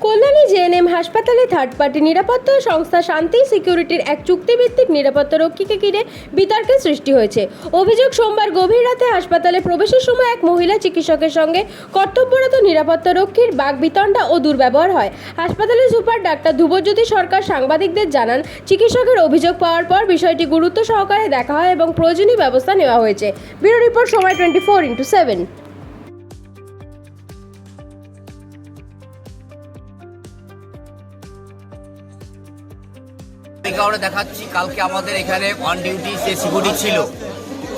Kalyani GNM হাসপাতালে third party নিরাপত্তা সংস্থা শান্তি সিকিউরিটির এক চুক্তিভিত্তিক নিরাপত্তা রক্ষীকে ঘিরে বিতর্কের সৃষ্টি হয়েছে। অভিযোগ, সোমবার গভীর রাতে হাসপাতালে প্রবেশের সময় এক মহিলা চিকিৎসকের সঙ্গে কর্তব্যরত নিরাপত্তা রক্ষীর বাকবিতণ্ডা ও দুর্ব্যবহার হয়। হাসপাতালের সুপার ডাক্তার ধ্রুবজ্যোতি সরকার সাংবাদিকদের জানান, চিকিৎসকের অভিযোগ পাওয়ার পর বিষয়টি গুরুত্ব সহকারে দেখা হয় এবং প্রয়োজনীয় ব্যবস্থা নেওয়া হয়েছে। ব্যুরো রিপোর্ট, সময় 24x7। এই কারণে দেখাচ্ছি, কালকে আমাদের এখানে অন ডিউটি যে সিকিউরিটি ছিল,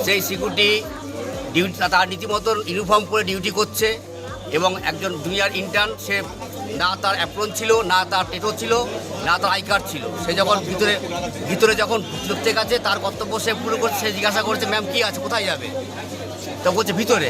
সেই সিকিউরিটি ডিউটি তার রীতিমতো ইউনিফর্ম পরে ডিউটি করছে এবং একজন জুনিয়র ইন্টার্ন, সে না তার অ্যাপ্রন ছিল, না তার টেটো ছিল, না তার আই কার্ড ছিল। সে যখন ভিতরে যখন ঢুকতে গেছে, তার কর্তব্য সে পুরো করছে। সে জিজ্ঞাসা করছে, ম্যাম কী আছে, কোথায় যাবে? তো বলছে ভিতরে।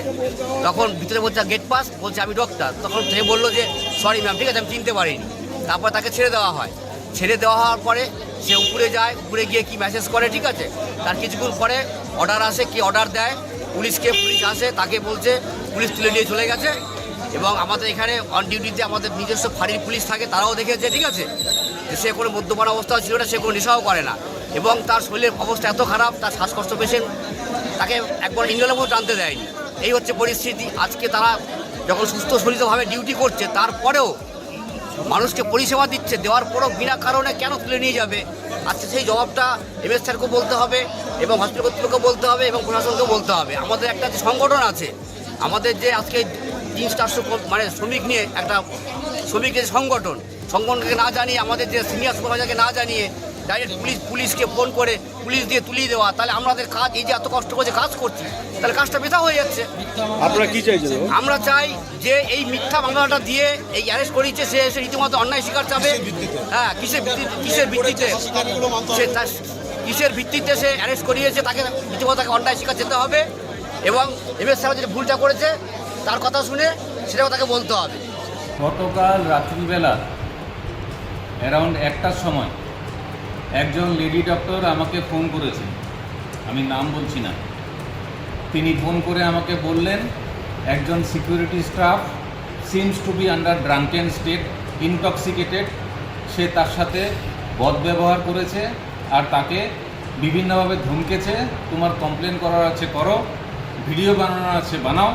তখন ভিতরে বলছে গেট পাস, বলছে আমি ডক্টর। তখন সে বললো যে সরি ম্যাম, ঠিক আছে, আমি চিনতে পারিনি। তারপর তাকে ছেড়ে দেওয়া হয়। ছেড়ে দেওয়া হওয়ার পরে সে উপরে যায়, উপরে গিয়ে কি মেসেজ করে, ঠিক আছে। তার কিছুক্ষণ পরে অর্ডার আসে, কি অর্ডার দেয় পুলিশ আসে, তাকে বলছে পুলিশ তুলে নিয়ে চলে গেছে। এবং আমাদের এখানে অন ডিউটিতে আমাদের নিজস্ব ফাঁড়ির পুলিশ থাকে, তারাও দেখেছে, ঠিক আছে, যে সে কোনো মদ্যপান অবস্থা ছিল না, সে কোনো নেশাও করে না। এবং তার শরীরের অবস্থা এত খারাপ, তার শ্বাসকষ্ট পেশেন্ট, তাকে একবার ইঞ্জনের মতো টানতে দেয়নি। এই হচ্ছে পরিস্থিতি। আজকে তারা যখন সুস্থ শরীরভাবে ডিউটি করছে, তারপরেও মানুষকে পরিষেবা দিচ্ছে, দেওয়ার পরও বিনা কারণে কেন তুলে নিয়ে যাবে? আজকে সেই জবাবটা এমএস স্যারকেও বলতে হবে এবং হসপিটাল কর্তৃপক্ষকে বলতে হবে এবং প্রশাসনকেও বলতে হবে। আমাদের একটা যে সংগঠন আছে, আমাদের যে আজকে 300 মানে শ্রমিক নিয়ে একটা শ্রমিকের সংগঠনকে না জানিয়ে, আমাদের যে সিনিয়র সুপারভাইজারকে না জানিয়ে ডাইরেক্ট পুলিশকে ফোন করে পুলিশ দিয়ে তুলিয়ে দেওয়া, তাহলে আমাদের কাজ, এই যে এত কষ্ট করে কাজ করছি, তাহলে কাজটা বৃথা হয়ে যাচ্ছে। আপনারা কি চাইছেন? আমরা চাই যে এই মিথ্যা মামলাটা দিয়ে এই অ্যারেস্ট করিয়েছে, সে এসে রীতিমতো অন্যায় স্বীকার চাবে। হ্যাঁ, কিসের ভিত্তিতে সে অ্যারেস্ট করিয়েছে, তাকে রীতিমতো তাকে অন্যায় স্বীকার যেতে হবে। এবং এমএস স্যার যে ভুলটা করেছে, তার কথা শুনে সেটাও তাকে বলতে হবে। গতকাল রাত্রিবেলা অ্যারাউন্ড 1টার সময় একজন লেডি ডক্টর আমাকে ফোন করেছেন, আমি নাম বলছি না। তিনি ফোন করে আমাকে বললেন, একজন security staff seems to be under drunken state, intoxicated. সে তার সাথে বদব্যবহার করেছে আর তাকে বিভিন্নভাবে ধমকেছে, তোমার কমপ্লেন করার আছে করো, ভিডিও বানানোর আছে বানাও,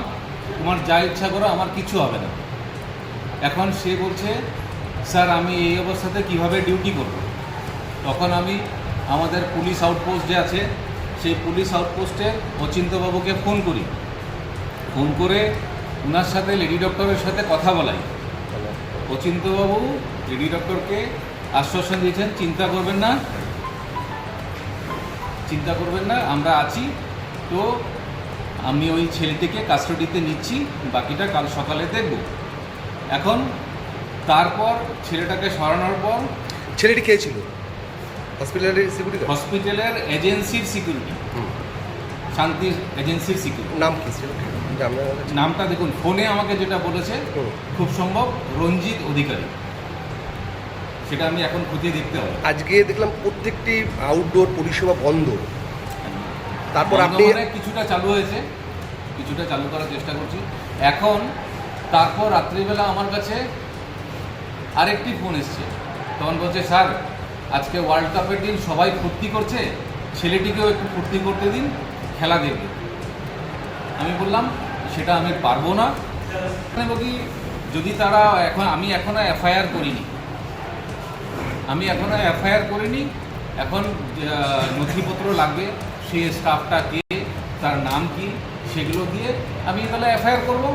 তোমার যা ইচ্ছা করো, আমার কিছু হবে না। এখন সে বলছে, স্যার আমি এই অবস্থাতে কিভাবে ডিউটি করব? তখন আমি আমাদের পুলিশ আউটপোস্ট যে আছে, সেই পুলিশ আউটপোস্টের অচিন্তবাবুকে ফোন করি। ফোন করে ওনার সাথে লেডি ডক্টরের সাথে কথা বলাই। অচিন্তবাবু লেডি ডক্টরকে আশ্বাসন দিয়েছেন, চিন্তা করবেন না, আমরা আছি। তো আমি ওই ছেলেটিকে কাস্টডিতে নিচ্ছি, বাকিটা কাল সকালে দেখব। এখন তারপর ছেলেটাকে সরানোর পর, ছেলেটি কে ছিল? হসপিটালের সিকিউরিটি? হসপিটালের এজেন্সির সিকিউরিটি, শান্তি এজেন্সির সিকিউরিটি। নাম কি ছিল? নামটা দেখুন, ফোনে আমাকে যেটা বলেছে, খুব সম্ভব রঞ্জিত অধিকারী। সেটা আমি এখন খুঁজে দেখতে হবে। আজকে দেখলাম প্রত্যেকটি আউটডোর পরিষেবা বন্ধ। তারপর আপনি কিছুটা চালু হয়েছে, কিছুটা চালু করার চেষ্টা করছি এখন। তারপর রাত্রিবেলা আমার কাছে আরেকটি ফোন এসছে, তখন বলছে, স্যার আজকে ওয়ার্ল্ড কাপের দিন, সবাই ফুর্তি করছে, ছেলেটিকেও একটু ফুর্তি করতে দিন, খেলা দেখবে। আমি বললাম সেটা আমি পারবো না। বলি যদি তারা আমি এখনও এফআইআর করিনি, এখন নথিপত্র লাগবে, সেই স্টাফটা কে, তার নাম কি, সেগুলো দিয়ে আমি তাহলে এফআইআর করবো।